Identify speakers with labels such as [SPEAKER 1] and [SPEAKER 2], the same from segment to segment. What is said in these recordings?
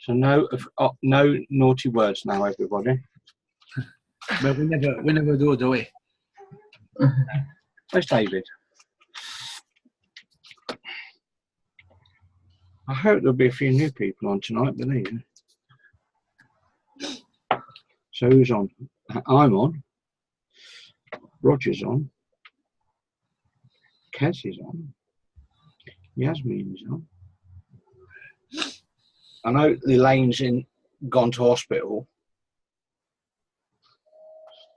[SPEAKER 1] So no naughty words now, everybody.
[SPEAKER 2] But we never do it away.
[SPEAKER 1] Where's David? I hope there'll be a few new people on tonight, believe me. So who's on? I'm on. Roger's on. Kez is on. Yasmin's on. I know Elaine's gone to hospital.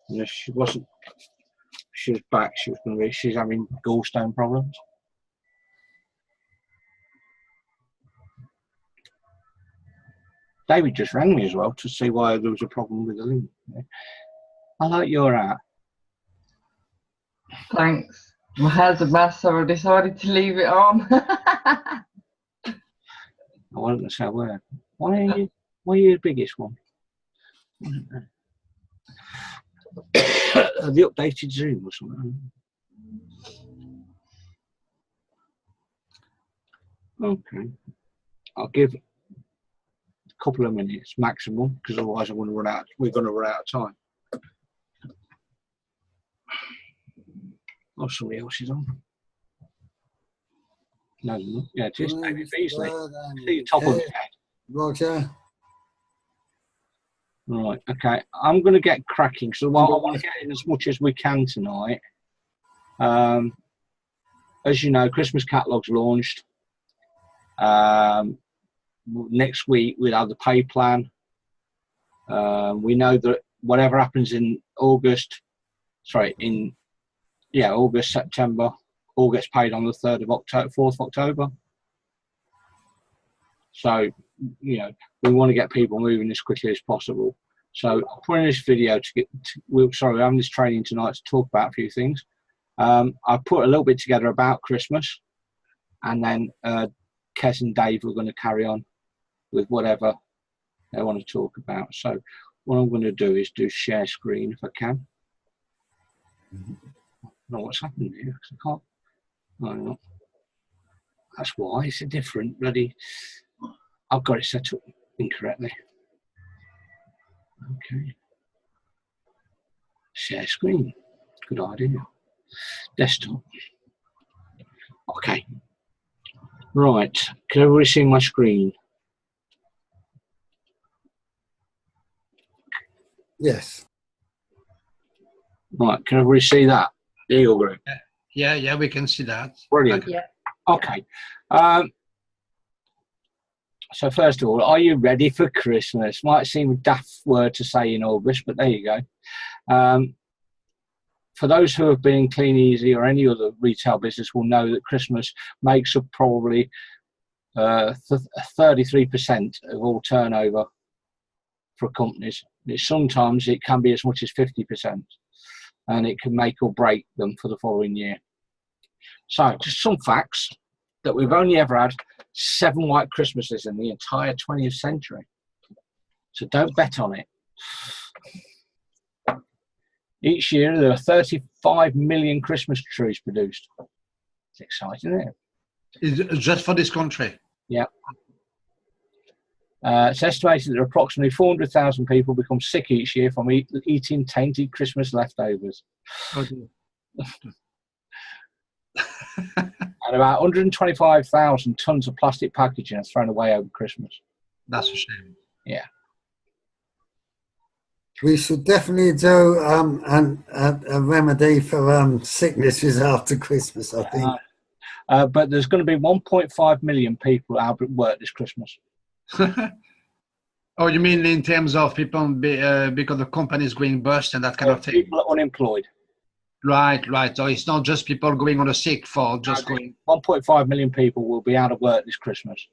[SPEAKER 1] And if she was back, she's having gallstone problems. David just rang me as well to see why there was a problem with the link. I like your art.
[SPEAKER 3] Thanks. My hair's a mess, so I decided to leave it on.
[SPEAKER 1] I wasn't going to say a word. Why are you the biggest one? The updated Zoom or something. Okay. I'll give a couple of minutes maximum, because otherwise we're going to run out of time. Oh, somebody else is on. No, yeah, just David Beasley. See your top of the head.
[SPEAKER 4] Roger.
[SPEAKER 1] Right, okay. I'm going to get cracking. So I want to get in as much as we can tonight. As you know, Christmas catalogue's launched. Next week we'll have the pay plan. We know that whatever happens in August, September, all gets paid on the 4th of October. So, you know, we want to get people moving as quickly as possible. So I'm putting this video we're having this training tonight to talk about a few things. I put a little bit together about Christmas, and then Kez and Dave are going to carry on with whatever they want to talk about. So what I'm going to do is do share screen if I can. I don't know what's happening here, because I can't. Oh, that's why it's a different bloody. I've got it set up incorrectly. Okay. Share screen. Good idea. Desktop. Okay. Right. Can everybody see my screen?
[SPEAKER 4] Yes.
[SPEAKER 1] Right. Can everybody see that? The Eagle Group.
[SPEAKER 2] Yeah, we can see that.
[SPEAKER 1] Brilliant.
[SPEAKER 3] Yeah.
[SPEAKER 1] Okay. So first of all, are you ready for Christmas? Might seem a daft word to say in August, but there you go. For those who have been in Clean Easy or any other retail business will know that Christmas makes up probably 33% of all turnover for companies. Sometimes it can be as much as 50%, and it can make or break them for the following year. So just some facts that we've only ever had 7 white Christmases in the entire 20th century. So don't bet on it. Each year there are 35 million Christmas trees produced. It's exciting, isn't it?
[SPEAKER 2] It's just for this country?
[SPEAKER 1] Yeah. It's estimated that approximately 400,000 people become sick each year from eating tainted Christmas leftovers.
[SPEAKER 2] Okay.
[SPEAKER 1] And about 125,000 tons of plastic packaging are thrown away over Christmas.
[SPEAKER 2] That's a shame.
[SPEAKER 1] Yeah.
[SPEAKER 4] We should definitely do a remedy for sicknesses after Christmas, I think.
[SPEAKER 1] But there's going to be 1.5 million people out at work this Christmas.
[SPEAKER 2] Oh, you mean in terms of people because the company is going bust and that kind of thing?
[SPEAKER 1] People are unemployed.
[SPEAKER 2] Right. So it's not just people going on a sick for just going.
[SPEAKER 1] 1.5 million people will be out of work this Christmas.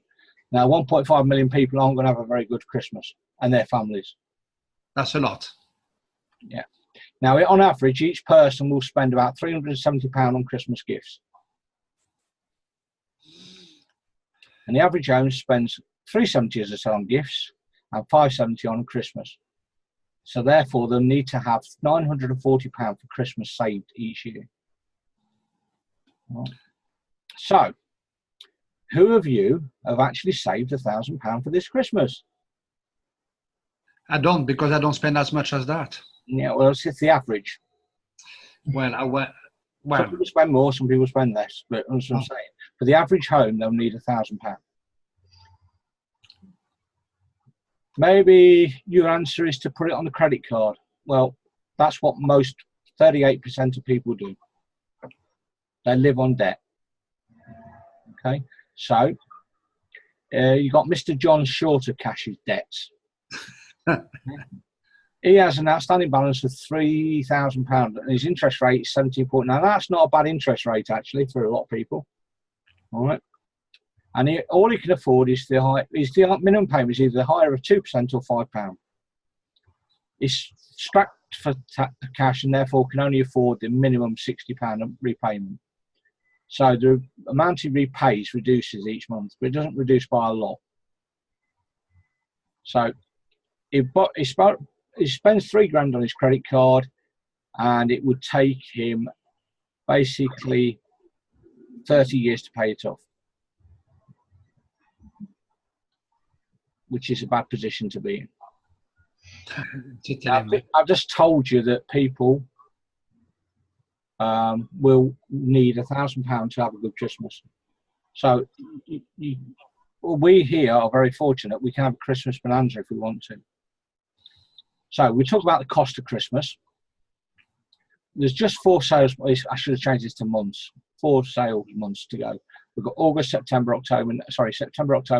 [SPEAKER 1] Now, 1.5 million people aren't going to have a very good Christmas, and their families.
[SPEAKER 2] That's a lot.
[SPEAKER 1] Yeah. Now, on average, each person will spend about £370 on Christmas gifts. And the average home spends £370 as I said on gifts and £570 on Christmas. So therefore, they'll need to have £940 for Christmas saved each year. Right. So, who of you have actually saved £1,000 for this Christmas?
[SPEAKER 2] I don't, because I don't spend as much as that.
[SPEAKER 1] Yeah, well, it's the average.
[SPEAKER 2] Well,
[SPEAKER 1] Some
[SPEAKER 2] well,
[SPEAKER 1] people spend more, some people spend less, but that's what I'm saying. For the average home, they'll need £1,000. Maybe your answer is to put it on the credit card. Well, that's what most 38% of people do. They live on debt. Okay, so you got Mr. John Short of Cash's debts. He has an outstanding balance of £3,000, and his interest rate is 17.9. Now, that's not a bad interest rate actually for a lot of people. All right, and all he can afford is the minimum payment is either the higher of 2% or £5. He's strapped for cash and therefore can only afford the minimum £60 repayment. So the amount he repays reduces each month, but it doesn't reduce by a lot. So he spends £3,000 on his credit card, and it would take him basically 30 years to pay it off, which is a bad position to be in. I've just told you that people will need £1,000 to have a good Christmas. So we here are very fortunate. We can have a Christmas bonanza if we want to. So we talk about the cost of Christmas. There's just 4 sales. I should have changed this to months. 4 sales months to go. We've got August, September, October,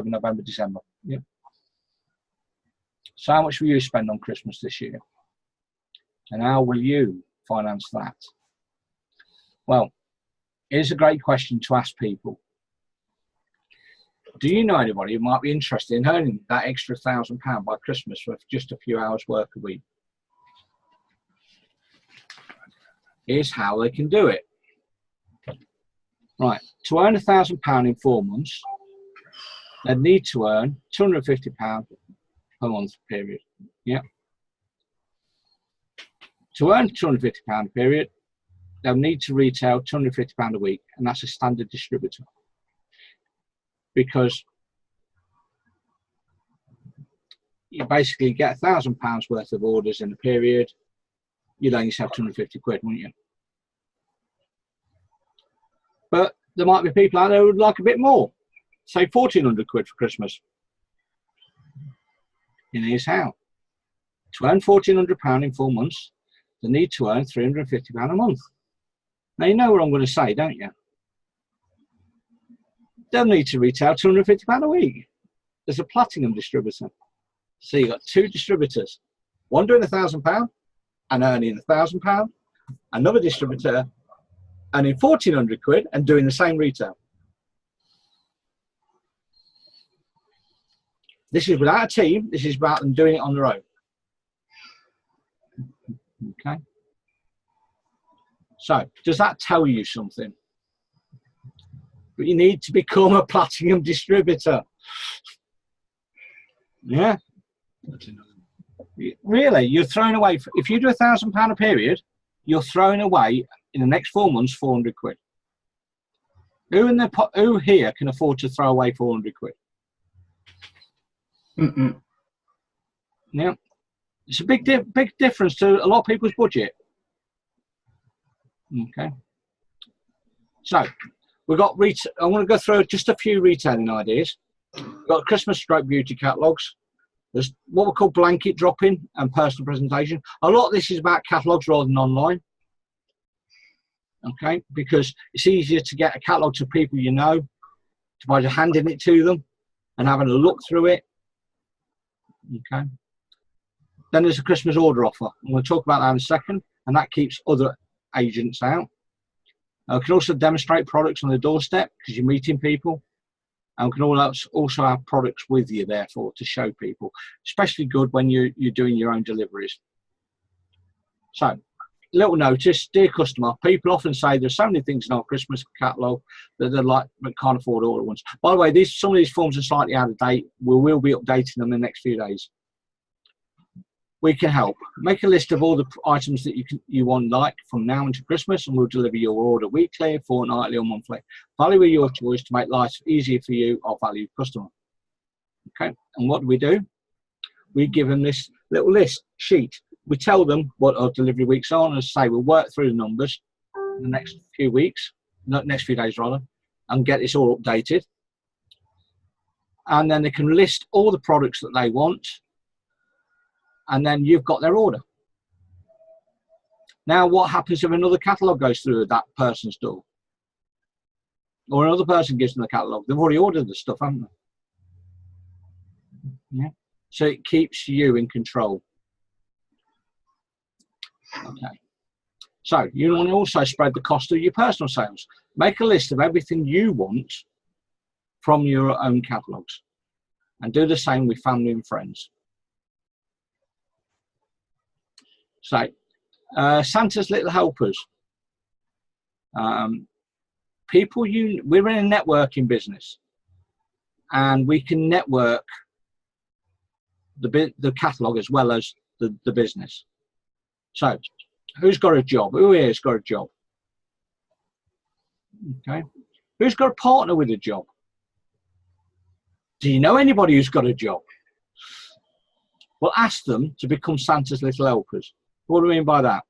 [SPEAKER 1] November, December. Yeah. So how much will you spend on Christmas this year? And how will you finance that? Well, here's a great question to ask people. Do you know anybody who might be interested in earning that extra £1,000 by Christmas for just a few hours work a week? Here's how they can do it. Right, to earn £1,000 in 4 months, they need to earn £250 per month period. Yeah. To earn £250 a period, they'll need to retail £250 a week, and that's a standard distributor. Because you basically get £1,000 worth of orders in a period, you'd earn yourself 250 quid, wouldn't you? But there might be people out there who would like a bit more, say 1,400 quid for Christmas. And here's how. To earn £1,400 in 4 months, they need to earn £350 a month. Now you know what I'm going to say, don't you? They'll need to retail £250 a week. There's a platinum distributor. So you've got 2 distributors. One doing £1,000 and earning £1,000. Another distributor earning 1,400 quid and doing the same retail. This is without a team. This is about them doing it on their own. Okay. So does that tell you something? But you need to become a platinum distributor. Yeah. Really, you're throwing away, if you do £1,000 a period, you're throwing away in the next 4 months 400 quid. Who here can afford to throw away 400 quid? Yeah, it's a big difference to a lot of people's budget. Okay, so we've got I want to go through just a few retailing ideas. We've got Christmas stroke beauty catalogues. There's what we call blanket dropping and personal presentation. A lot of this is about catalogues rather than online. Okay, because it's easier to get a catalogue to people you know, by just handing it to them and having a look through it. Okay. Then there's a Christmas order offer. I'm going to talk about that in a second, and that keeps other agents out. We can also demonstrate products on the doorstep because you're meeting people, and we can also have products with you, therefore, to show people. Especially good when you're doing your own deliveries. So, little notice, dear customer, people often say there's so many things in our Christmas catalogue that they're like, but can't afford all at once. By the way, some of these forms are slightly out of date. We will be updating them in the next few days. We can help. Make a list of all the items that you want from now until Christmas, and we'll deliver your order weekly, fortnightly, or monthly. Value is your choice to make life easier for you, our valued customer. Okay, and what do? We give them this little list sheet. We tell them what our delivery weeks are, and say we'll work through the numbers in the next few weeks, not next few days rather, and get this all updated. And then they can list all the products that they want, and then you've got their order. Now, what happens if another catalogue goes through that person's door? Or another person gives them the catalogue? They've already ordered the stuff, haven't they? Yeah. So it keeps you in control. Okay. So you want to also spread the cost of your personal sales. Make a list of everything you want from your own catalogues, and do the same with family and friends. So Santa's little helpers. We're in a networking business, and we can network the catalogue as well as the business. So who's got a job? Who here's got a job? Okay. Who's got a partner with a job? Do you know anybody who's got a job? Well, ask them to become Santa's little helpers. What do I mean by that?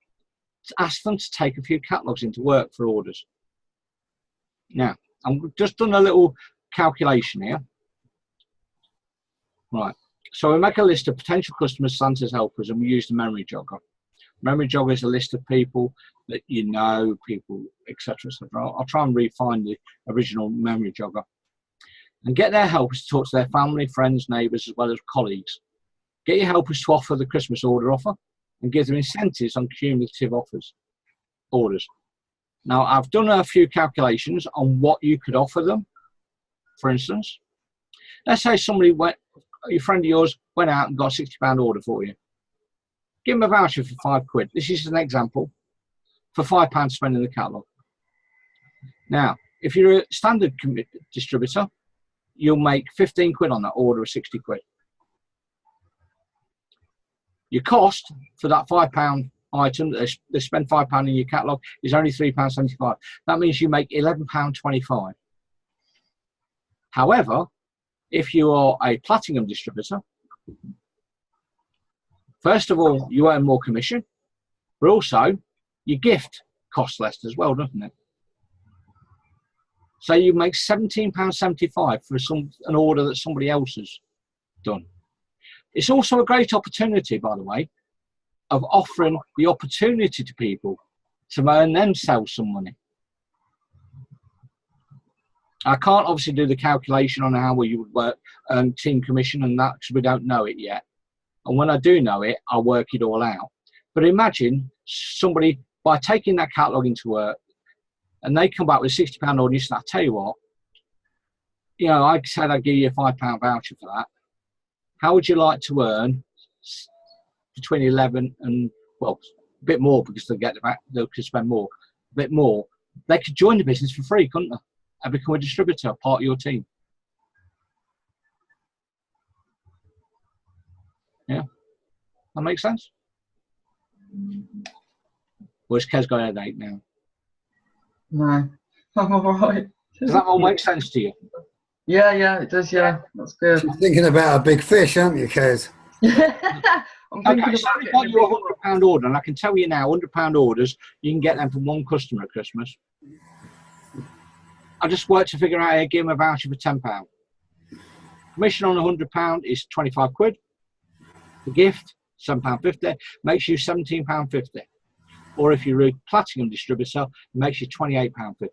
[SPEAKER 1] Ask them to take a few catalogues into work for orders. Now, I've just done a little calculation here. Right. So we make a list of potential customers, Santa's helpers, and we use the memory jogger. Memory jogger is a list of people that you know, people, etc. I'll try and refine the original memory jogger. And get their helpers to talk to their family, friends, neighbours, as well as colleagues. Get your helpers to offer the Christmas order offer and give them incentives on cumulative orders. Now, I've done a few calculations on what you could offer them. For instance, let's say your friend of yours went out and got a £60 order for you. Give them a voucher for £5. This is an example for £5 to spend in the catalogue. Now, if you're a standard distributor, you'll make 15 quid on that order of 60 quid. Your cost for that £5 item that they spend £5 in your catalogue is only £3.75. That means you make £11.25. However, if you are a platinum distributor, first of all, you earn more commission, but also your gift costs less as well, doesn't it? So you make £17.75 for an order that somebody else has done. It's also a great opportunity, by the way, of offering the opportunity to people to earn themselves some money. I can't obviously do the calculation on how you would work team commission and that, because we don't know it yet. And when I do know it, I'll work it all out. But imagine somebody, by taking that catalogue into work, and they come back with a £60 order, and I tell you what, you know, I said I'd give you a £5 voucher for that. How would you like to earn between 11 and, well, a bit more, because they could spend more, a bit more. They could join the business for free, couldn't they? And become a distributor, part of your team. Yeah, that makes sense. Where's Kez got a headache now?
[SPEAKER 3] No, I'm all right.
[SPEAKER 1] Does that all make sense to you?
[SPEAKER 3] Yeah, it does. Yeah, that's good.
[SPEAKER 4] You're thinking about a big fish, aren't you, Kez?
[SPEAKER 3] I'm thinking
[SPEAKER 1] Okay, so
[SPEAKER 3] about
[SPEAKER 1] I've got you a £100 order, and I can tell you now, £100 orders, you can get them from one customer at Christmas. I just worked to figure out how to give them a voucher for £10. Commission on £100 is 25 quid. The gift, £7.50, makes you £17.50. Or if you're a platinum distributor, it makes you £28.50.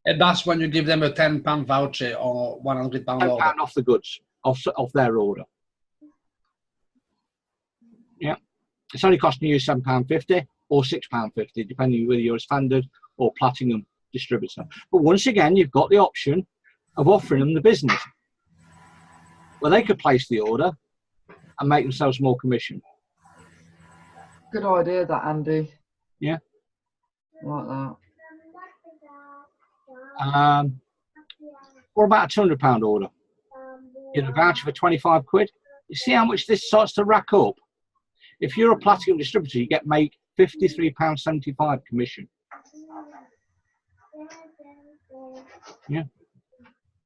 [SPEAKER 2] And that's when you give them a £10 voucher or £100
[SPEAKER 1] £10
[SPEAKER 2] order.
[SPEAKER 1] off the goods, off their order. Yeah. It's only costing you £7.50 or £6.50, depending whether you're a standard or platinum distributor. But once again, you've got the option of offering them the business, where they could place the order and make themselves more commission.
[SPEAKER 3] Good idea, that, Andy.
[SPEAKER 1] Yeah.
[SPEAKER 3] I like that.
[SPEAKER 1] What about a £200 order? Get a voucher for 25 quid. You see how much this starts to rack up? If you're a platinum distributor, you make £53.75 commission. Yeah.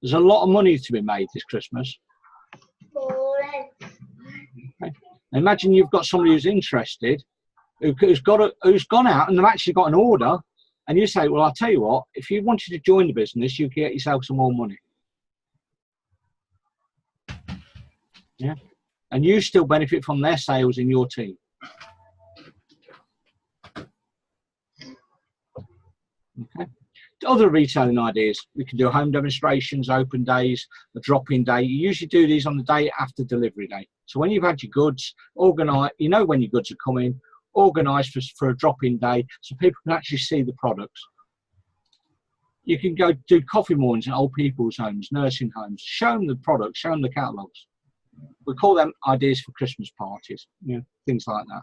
[SPEAKER 1] There's a lot of money to be made this Christmas. Okay. Imagine you've got somebody who's interested, who's gone out and they've actually got an order, and you say, well, I'll tell you what, if you wanted to join the business, you can get yourself some more money. Yeah. And you still benefit from their sales in your team. Okay. Other retailing ideas, we can do home demonstrations, open days, a drop-in day. You usually do these on the day after delivery day. So when you've had your goods, organise, you know when your goods are coming, organise for a drop-in day so people can actually see the products. You can go do coffee mornings in old people's homes, nursing homes, show them the products, show them the catalogues. We call them ideas for Christmas parties, you know, things like that.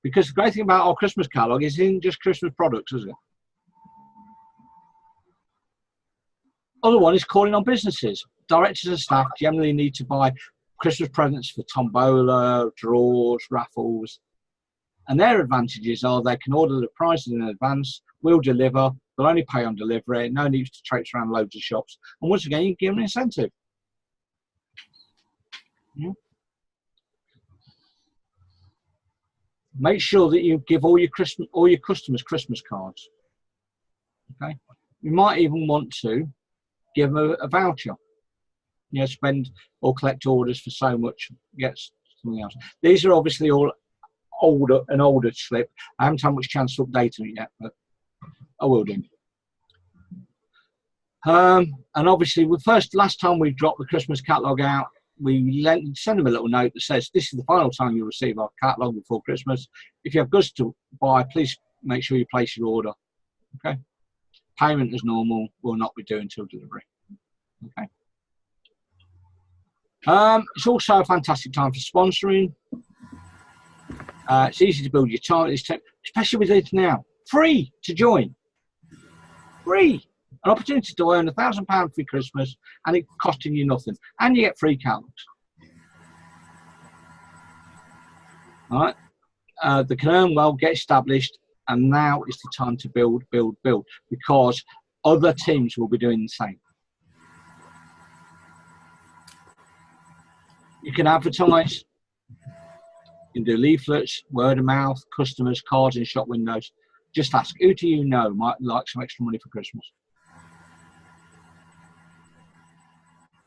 [SPEAKER 1] Because the great thing about our Christmas catalogue is it isn't just Christmas products, is it? Other one is calling on businesses. Directors and staff generally need to buy Christmas presents for tombola, draws, raffles. And their advantages are they can order the prizes in advance, we'll deliver, they'll only pay on delivery, no need to traipse around loads of shops. And once again, you can give them an incentive. Yeah. Make sure that you give all your customers Christmas cards. Okay. You might even want to give them a voucher. You know, spend or collect orders for so much, get something else. These are obviously all an older slip. I haven't had much chance to update them yet, but I will do. And obviously, last time we dropped the Christmas catalogue out, we send them a little note that says, this is the final time you'll receive our catalogue before Christmas. If you have goods to buy, please make sure you place your order. Okay. Payment as normal, will not be due until delivery. Okay. It's also a fantastic time for sponsoring. It's easy to build your time, especially with it now. Free to join. Free. An opportunity to earn £1,000 for Christmas and it costing you nothing. And you get free catalogues. All right. They can earn well, get established, and now is the time to build, because other teams will be doing the same. You can advertise. You can do leaflets, word of mouth, customers, cards in shop windows. Just ask, who do you know might like some extra money for Christmas?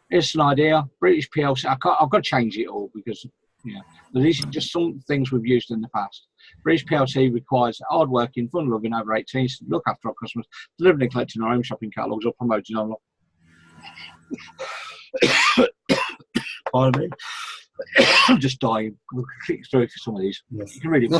[SPEAKER 1] It's an idea. British PLC. I've got to change it all because, yeah, these are just some things we've used in the past. British PLC requires hard-working, fun-loving over 18s to look after our customers, delivering and collecting our own shopping catalogues or promoting online. Pardon me. I'm just dying. We'll click through for some of these.
[SPEAKER 4] Yes.
[SPEAKER 1] You can really no.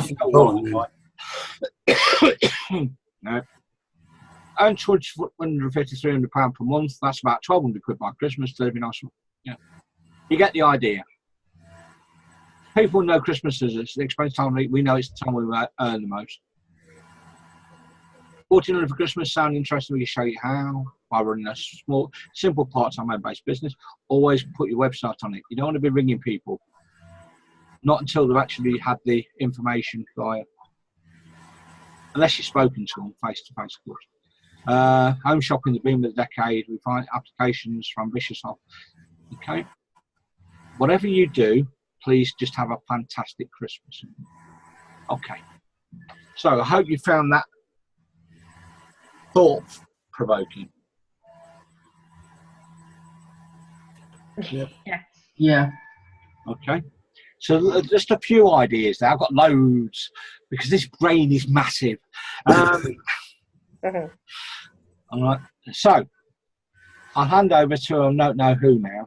[SPEAKER 1] Earn £250, £300 per month. That's about £1,200 by Christmas. Delivering nice. Yeah. You get the idea. People know Christmas is the expensive time. We know it's the time we earn the most. 1,400 for Christmas. Sound interesting? We can show you how by running a small, simple part-time home-based business. Always put your website on it. You don't want to be ringing people. Not until they've actually had the information via, unless you've spoken to them face-to-face, of course. Home shopping, the boom of the decade. We find applications for ambitious. Okay. Whatever you do, please just have a fantastic Christmas. Okay. So I hope you found that thought-provoking.
[SPEAKER 3] Yes. Yeah.
[SPEAKER 1] Okay. So just a few ideas there. I've got loads because this brain is massive. All right. So I'll hand over to I don't know who now.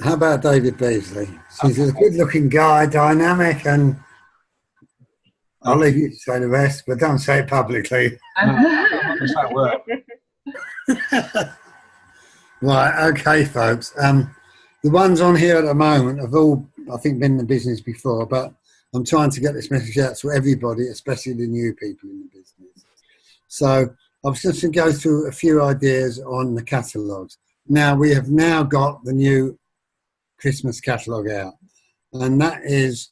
[SPEAKER 4] How about David Beasley? He's a good-looking guy, dynamic, and I'll leave you to say the rest, but don't say it publicly.
[SPEAKER 1] Does that work?
[SPEAKER 4] Right, okay, folks. The ones on here at the moment have all, I think, been in the business before, but I'm trying to get this message out to everybody, especially the new people in the business. So I was just going to go through a few ideas on the catalogues. Now, we have now got the new Christmas catalogue out, and that is,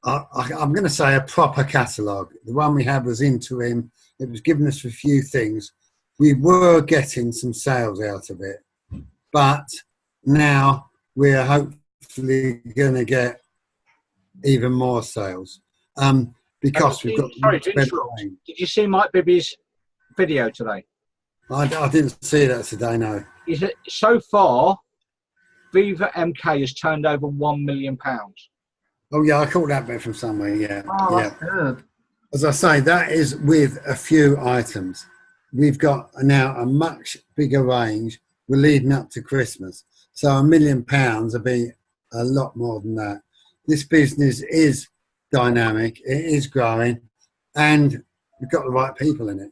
[SPEAKER 4] I'm going to say, a proper catalogue. The one we had was interim. It was giving us a few things. We were getting some sales out of it, but now we're hopefully going to get even more sales because we've got
[SPEAKER 1] Sorry to
[SPEAKER 4] much better
[SPEAKER 1] interrupt.
[SPEAKER 4] range.
[SPEAKER 1] Did you see Mike Bibby's video today?
[SPEAKER 4] I didn't see that today, no.
[SPEAKER 1] Is it so far? Viva MK has turned over £1 million.
[SPEAKER 4] Oh yeah, I caught that bit from somewhere. Yeah,
[SPEAKER 3] Oh,
[SPEAKER 4] yeah.
[SPEAKER 3] that's good.
[SPEAKER 4] As I say, that is with a few items. We've got now a much bigger range. We're leading up to Christmas, so £1 million will be a lot more than that. This business is dynamic. It is growing, and we've got the right people in it.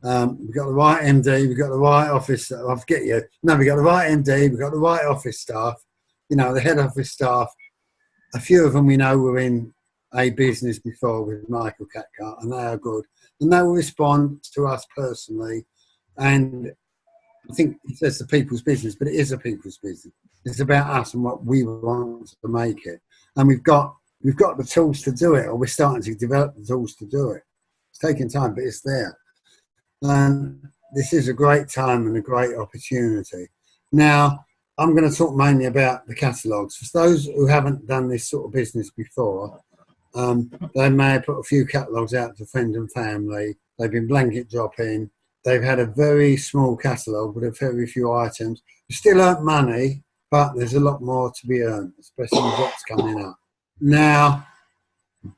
[SPEAKER 4] We've got the right MD. We've got the right office. I'll forget you. No, we've got the right MD. We've got the right office staff. You know, the head office staff. A few of them we know were in a business before with Michael Cathcart, and they are good. And they will respond to us personally. And I think he says the people's business, but it is a people's business. It's about us and what we want to make it. And we've got the tools to do it, or we're starting to develop the tools to do it. It's taking time, but it's there. And this is a great time and a great opportunity. Now, I'm going to talk mainly about the catalogues. For those who haven't done this sort of business before, they may have put a few catalogues out to friends and family. They've been blanket dropping. They've had a very small catalogue with a very few items. You still earn money, but there's a lot more to be earned, especially with what's coming up. Now,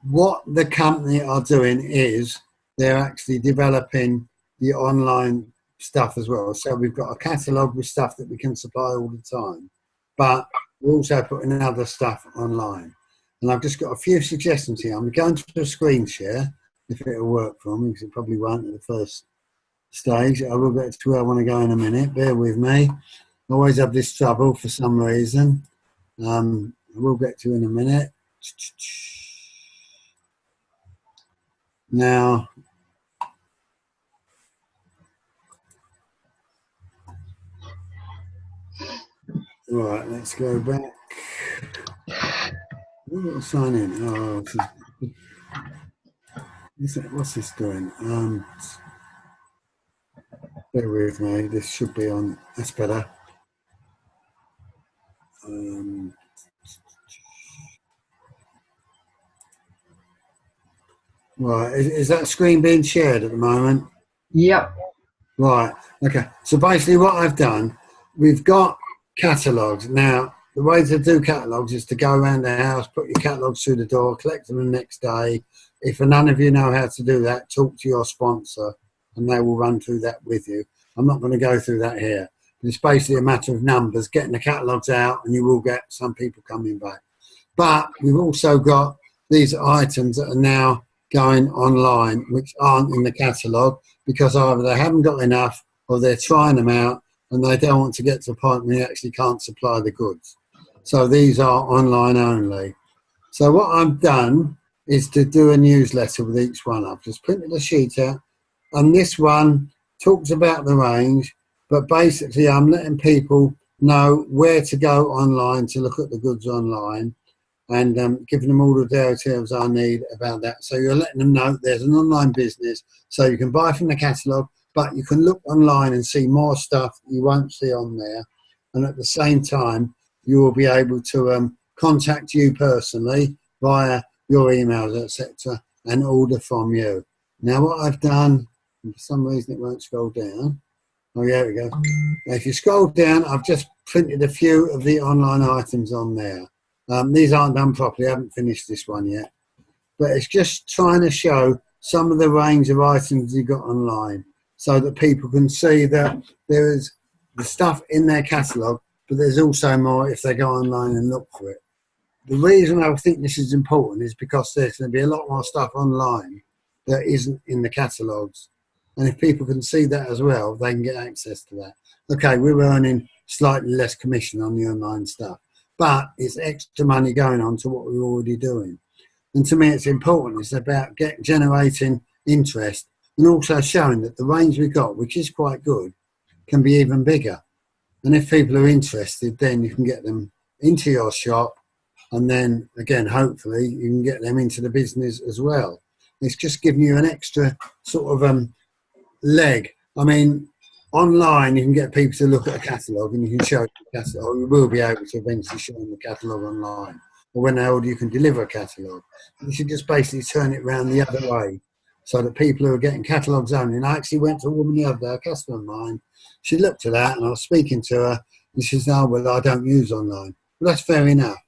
[SPEAKER 4] what the company are doing is they're actually developing the online stuff as well. So we've got a catalogue with stuff that we can supply all the time, but we're also putting other stuff online. And I've just got a few suggestions here. I'm going to do a screen share, if it'll work for me, because it probably won't at the first stage. I will get to where I want to go in a minute. Bear with me. I always have this trouble for some reason. I will get to in a minute. Now, right, let's go back. Sign in. Oh, what's this doing? Bear with me. This should be on. That's better. Right, is that screen being shared at the moment?
[SPEAKER 3] Yep.
[SPEAKER 4] Right, okay. So basically what I've done, we've got catalogues. Now, the way to do catalogues is to go around the house, put your catalogues through the door, collect them the next day. If none of you know how to do that, talk to your sponsor and they will run through that with you. I'm not going to go through that here. It's basically a matter of numbers, getting the catalogues out, and you will get some people coming back. But we've also got these items that are now going online, which aren't in the catalogue, because either they haven't got enough or they're trying them out and they don't want to get to the point where they actually can't supply the goods. So these are online only. So what I've done is to do a newsletter with each one. I've just printed a sheet out, and this one talks about the range, but basically I'm letting people know where to go online to look at the goods online, and giving them all the details I need about that. So you're letting them know there's an online business, so you can buy from the catalogue, but you can look online and see more stuff you won't see on there. And at the same time, you will be able to contact you personally via your emails, etc., and order from you. Now, what I've done, for some reason it won't scroll down. Oh, yeah, there we go. Now, if you scroll down, I've just printed a few of the online items on there. These aren't done properly. I haven't finished this one yet. But it's just trying to show some of the range of items you've got online so that people can see that there is the stuff in their catalogue, but there's also more if they go online and look for it. The reason I think this is important is because there's going to be a lot more stuff online that isn't in the catalogues. And if people can see that as well, they can get access to that. Okay, we're earning slightly less commission on the online stuff, but it's extra money going on to what we're already doing. And to me, it's important. It's about generating interest and also showing that the range we've got, which is quite good, can be even bigger. And if people are interested, then you can get them into your shop, and then, again, hopefully, you can get them into the business as well. It's just giving you an extra sort of leg. I mean, online you can get people to look at a catalogue and you can show them the catalogue. You will be able to eventually show them the catalogue online. Or when they're older, you can deliver a catalogue. You should just basically turn it around the other way so that people who are getting catalogues only. And I actually went to a woman the other day, a customer of mine. She looked at that and I was speaking to her and she said, oh, well, I don't use online. Well, that's fair enough.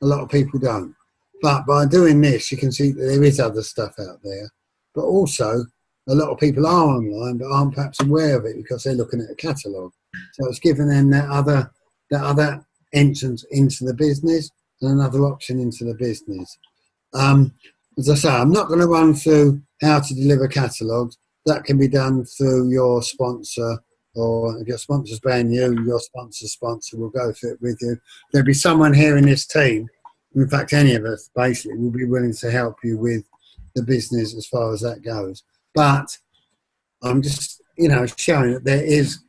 [SPEAKER 4] A lot of people don't. But by doing this, you can see that there is other stuff out there. But also, a lot of people are online but aren't perhaps aware of it because they're looking at a catalogue. So it's giving them that other entrance into the business and another option into the business. As I say, I'm not going to run through how to deliver catalogues. That can be done through your sponsor, or if your sponsor's brand new, your sponsor's sponsor will go through it with you. There'll be someone here in this team, in fact any of us basically, will be willing to help you with the business as far as that goes. But I'm just, showing that there is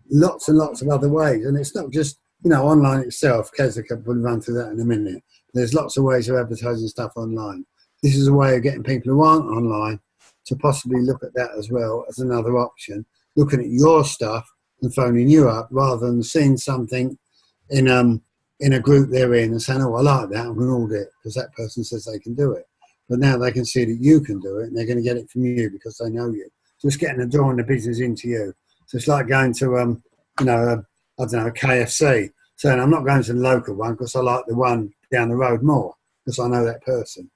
[SPEAKER 4] lots and lots of other ways. And it's not just, online itself. Keza will run through that in a minute. There's lots of ways of advertising stuff online. This is a way of getting people who aren't online to possibly look at that as well as another option, looking at your stuff and phoning you up rather than seeing something in a group they're in and saying, oh, I like that, I'm going to order it because that person says they can do it. But now they can see that you can do it and they're going to get it from you because they know you. So it's getting the door and the business into you. So it's like going to, a KFC. Saying I'm not going to the local one because I like the one down the road more because I know that person.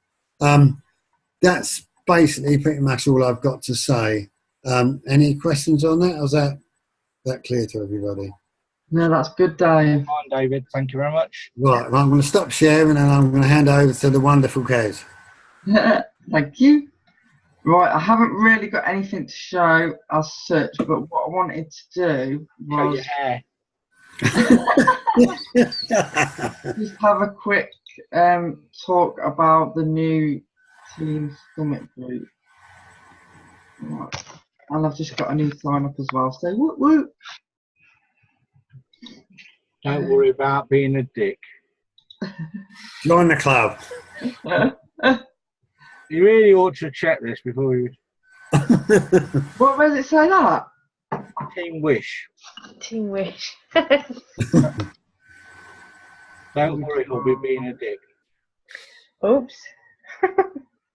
[SPEAKER 4] That's basically pretty much all I've got to say. Any questions on that? Or is that clear to everybody?
[SPEAKER 3] No, that's good, Dave.
[SPEAKER 1] Fine, David. Thank you very much.
[SPEAKER 4] Right, well, I'm going to stop sharing and I'm going to hand over to the wonderful Kez.
[SPEAKER 3] Thank you. Right, I haven't really got anything to show as such, but what I wanted to do
[SPEAKER 1] Show
[SPEAKER 3] was
[SPEAKER 1] your hair.
[SPEAKER 3] just have a quick talk about the new Team Summit group. Right. And I've just got a new sign up as well, so whoop whoop.
[SPEAKER 1] Don't worry about being a dick.
[SPEAKER 4] Join the club.
[SPEAKER 1] You really ought to check this before you.
[SPEAKER 3] What does it say that?
[SPEAKER 1] Team Wish.
[SPEAKER 5] Team Wish.
[SPEAKER 1] Don't worry, he'll be being a dick.
[SPEAKER 5] Oops.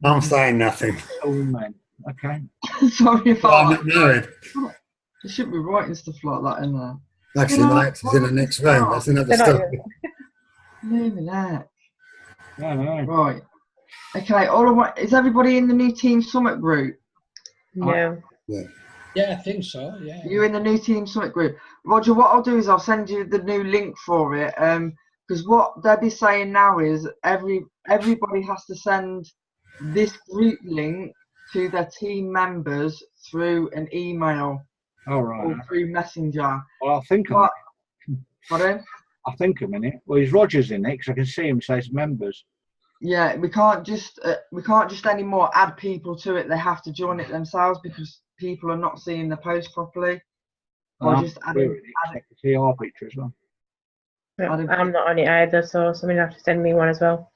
[SPEAKER 4] I'm saying nothing.
[SPEAKER 1] Oh, man. Okay.
[SPEAKER 3] Sorry if
[SPEAKER 4] I'm not married.
[SPEAKER 3] You shouldn't be writing stuff like that in there.
[SPEAKER 4] Actually, my ex is in the next room. That's another story.
[SPEAKER 3] Maybe that.
[SPEAKER 1] No.
[SPEAKER 3] Right. Okay, all I want is everybody in the new Team Summit group?
[SPEAKER 5] No.
[SPEAKER 6] Yeah, I think so. Yeah.
[SPEAKER 3] You're in the new Team Summit group. Roger, what I'll do is I'll send you the new link for it. Because what Debbie's saying now is everybody has to send this group link to their team members through an email.
[SPEAKER 1] All right.
[SPEAKER 3] Or through Messenger.
[SPEAKER 1] Well, I'll think a minute.
[SPEAKER 3] Pardon?
[SPEAKER 1] I'll think a minute. Well, his Roger's in it because I can see him says members.
[SPEAKER 3] Yeah, we can't just anymore add people to it. They have to join it themselves because people are not seeing the post properly. Or just add it.
[SPEAKER 1] I can see our picture as well.
[SPEAKER 5] I'm not on it either, so somebody will have to send me one as well.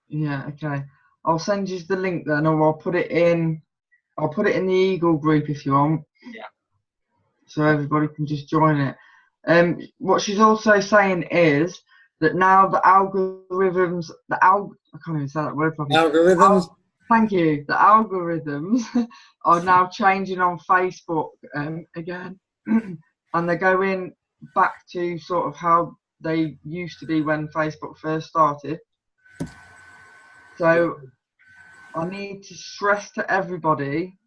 [SPEAKER 3] Yeah, okay. I'll send you the link then, or I'll put it in the Eagle group if you want.
[SPEAKER 1] Yeah.
[SPEAKER 3] So everybody can just join it. What she's also saying is that now the algorithms, I can't even say that word properly.
[SPEAKER 4] Algorithms?
[SPEAKER 3] Thank you. The algorithms are now changing on Facebook again. And they're going back to sort of how they used to be when Facebook first started. So I need to stress to everybody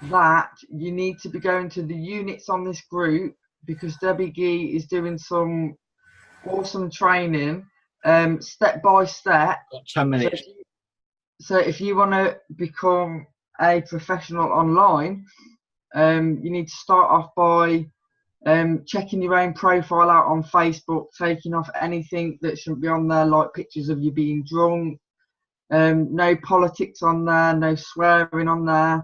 [SPEAKER 3] that you need to be going to the units on this group because Debbie Gee is doing some awesome training, step by step.
[SPEAKER 1] Got 10 minutes.
[SPEAKER 3] So if you want to become a professional online, you need to start off by checking your own profile out on Facebook, taking off anything that shouldn't be on there, like pictures of you being drunk, no politics on there, no swearing on there.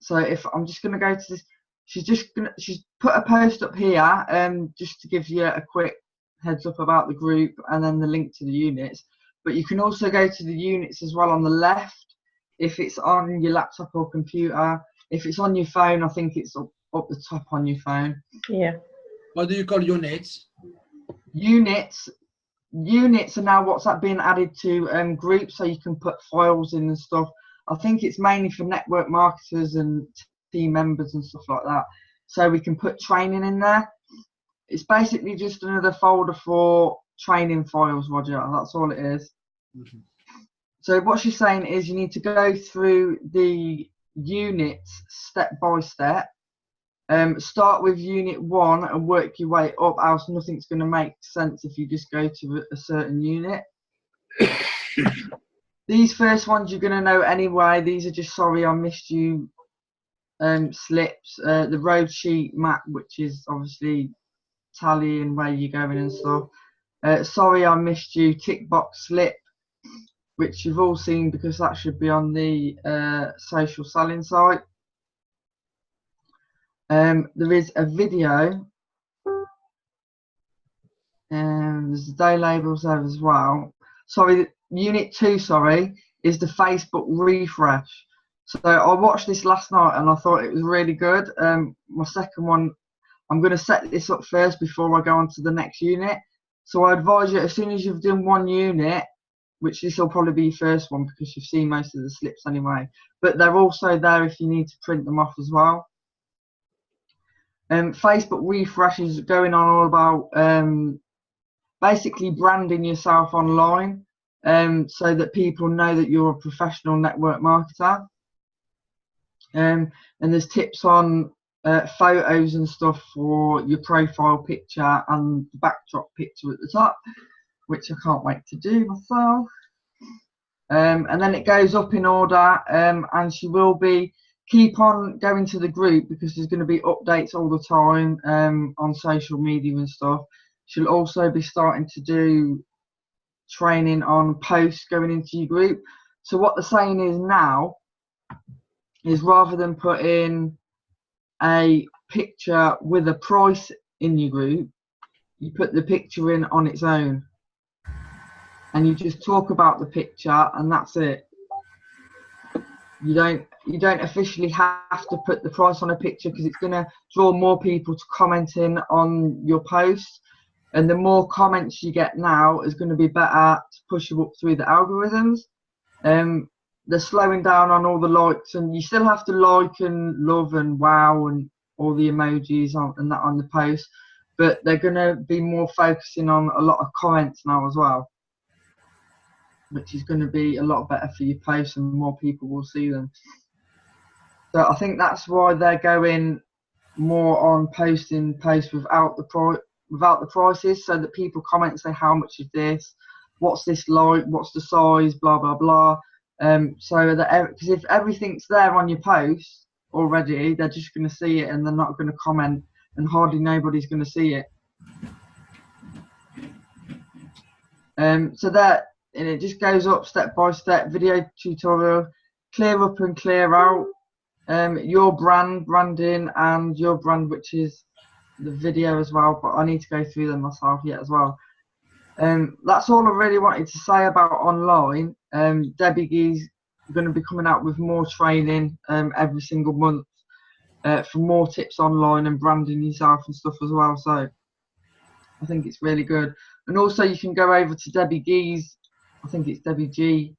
[SPEAKER 3] So if I'm just going to go to this, she's put a post up here just to give you a quick heads up about the group and then the link to the units. But you can also go to the units as well on the left if it's on your laptop or computer. If it's on your phone, I think it's up the top on your phone.
[SPEAKER 5] Yeah.
[SPEAKER 6] What do you call units?
[SPEAKER 3] Units are now WhatsApp being added to groups, so you can put files in and stuff. I think it's mainly for network marketers and team members and stuff like that. So we can put training in there. It's basically just another folder for training files, Roger. That's all it is.
[SPEAKER 6] Mhm.
[SPEAKER 3] So what she's saying is you need to go through the units step by step. Start with unit 1 and work your way up, else nothing's going to make sense if you just go to a certain unit. These first ones you're going to know anyway. These are just sorry I missed you slips. The road sheet map, which is obviously tallying where you're going and stuff. Sorry I missed you tick box slip, which you've all seen because that should be on the social selling site. There is a video, and there's the day labels there as well. Sorry, unit 2, sorry, is the Facebook refresh. So I watched this last night and I thought it was really good. My second one, I'm going to set this up first before I go on to the next unit. So I advise you, as soon as you've done one unit, which this will probably be your first one because you've seen most of the slips anyway, but they're also there if you need to print them off as well. Facebook refresh is going on all about basically branding yourself online so that people know that you're a professional network marketer. And there's tips on photos and stuff for your profile picture and the backdrop picture at the top, which I can't wait to do myself. And then it goes up in order, and she will be keep on going to the group because there's going to be updates all the time on social media and stuff. She'll also be starting to do training on posts going into your group. So what they're saying is now is rather than put in a picture with a price in your group, you put the picture in on its own and you just talk about the picture and that's it. You don't officially have to put the price on a picture because it's going to draw more people to comment in on your post, and the more comments you get now is going to be better to push you up through the algorithms. They're slowing down on all the likes, and you still have to like and love and wow and all the emojis and that on the post, but they're going to be more focusing on a lot of comments now as well, which is going to be a lot better for your posts and more people will see them. So I think that's why they're going more on posting posts without the prices, so that people comment and say how much is this, what's this like, what's the size, blah blah blah. So that because if everything's there on your post already, they're just going to see it and they're not going to comment, and hardly nobody's going to see it. So that. And it just goes up step by step, video tutorial, clear up and clear out, your branding and your brand, which is the video as well, but I need to go through them myself yet as well. That's all I really wanted to say about online. Debbie Gee's going to be coming out with more training every single month for more tips online and branding yourself and stuff as well, so I think it's really good. And also you can go over to Debbie Gee's, I think it's Debbie Gee.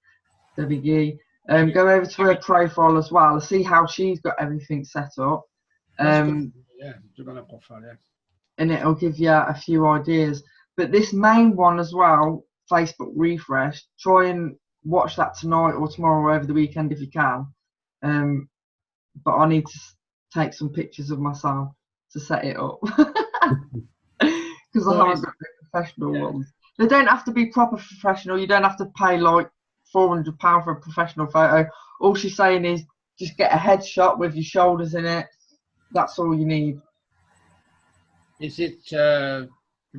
[SPEAKER 3] Go over to her profile as well and see how she's got everything set up.
[SPEAKER 6] Yeah, you're gonna profile, yeah.
[SPEAKER 3] And it'll give you a few ideas. But this main one as well, Facebook refresh, try and watch that tonight or tomorrow or over the weekend if you can. But I need to take some pictures of myself to set it up. Because I haven't got the professional ones. They don't have to be proper professional. You don't have to pay like £400 for a professional photo. All she's saying is just get a headshot with your shoulders in it. That's all you need.
[SPEAKER 6] Is it a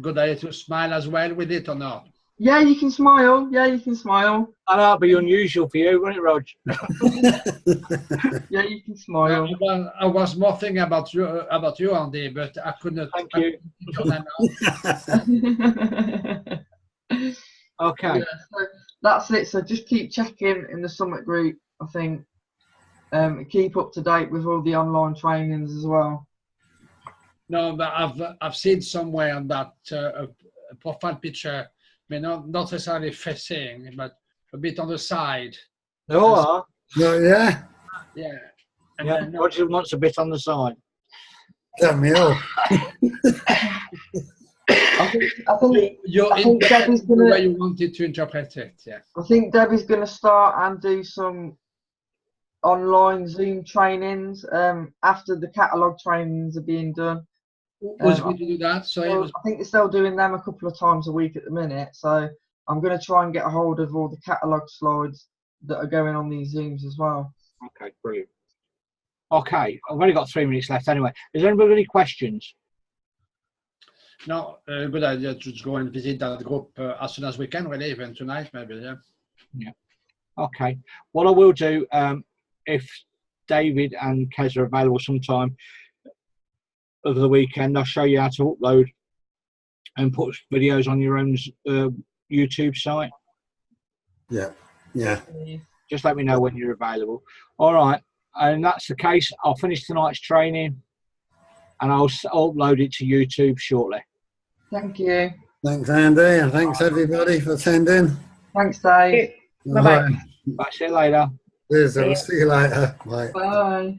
[SPEAKER 6] good idea to smile as well with it or not?
[SPEAKER 3] Yeah, you can smile. Yeah, you can smile.
[SPEAKER 1] I know it'd be unusual for you, wouldn't it, Rog?
[SPEAKER 3] Yeah, you can smile.
[SPEAKER 6] I was more thinking about you, Andy, but I couldn't.
[SPEAKER 1] Thank you. Okay.
[SPEAKER 3] Yeah, so that's it. So just keep checking in the Summit group, I think. Keep up to date with all the online trainings as well.
[SPEAKER 6] No, but I've seen somewhere that a profile picture may not necessarily facing, but a bit on the side.
[SPEAKER 1] Oh,
[SPEAKER 4] No, yeah,
[SPEAKER 6] Yeah. And
[SPEAKER 1] yeah.
[SPEAKER 6] then,
[SPEAKER 1] Roger wants a bit on the side.
[SPEAKER 4] cut me off.
[SPEAKER 3] I think
[SPEAKER 6] you
[SPEAKER 3] I think
[SPEAKER 6] interpret
[SPEAKER 3] Debbie's
[SPEAKER 6] it the
[SPEAKER 3] gonna-
[SPEAKER 6] way you wanted to interpret it, yeah.
[SPEAKER 3] I think Debbie's going to start and do some online Zoom trainings after the catalogue trainings are being done.
[SPEAKER 6] Who's going to do that? So it was
[SPEAKER 3] I think they're still doing them a couple of times a week at the minute. So I'm going to try and get a hold of all the catalogue slides that are going on these Zooms as well.
[SPEAKER 1] Okay, brilliant. Okay, I've only got 3 minutes left anyway. Is anybody got any questions?
[SPEAKER 6] no good idea to just go and visit that group as soon as we can, really, even tonight, maybe, yeah.
[SPEAKER 1] Okay. What I will do, if David and Kez are available sometime over the weekend, I'll show you how to upload and put videos on your own YouTube site.
[SPEAKER 4] Yeah, yeah.
[SPEAKER 1] Just let me know when you're available. All right. And that's the case. I'll finish tonight's training and I'll upload it to YouTube shortly.
[SPEAKER 3] Thank you.
[SPEAKER 4] Thanks, Andy, and thanks everybody for attending.
[SPEAKER 3] Thanks, Dave.
[SPEAKER 5] Bye-bye.
[SPEAKER 4] Right.
[SPEAKER 1] Bye. See you later.
[SPEAKER 4] Cheers, I'll see you later. Bye.
[SPEAKER 3] Bye.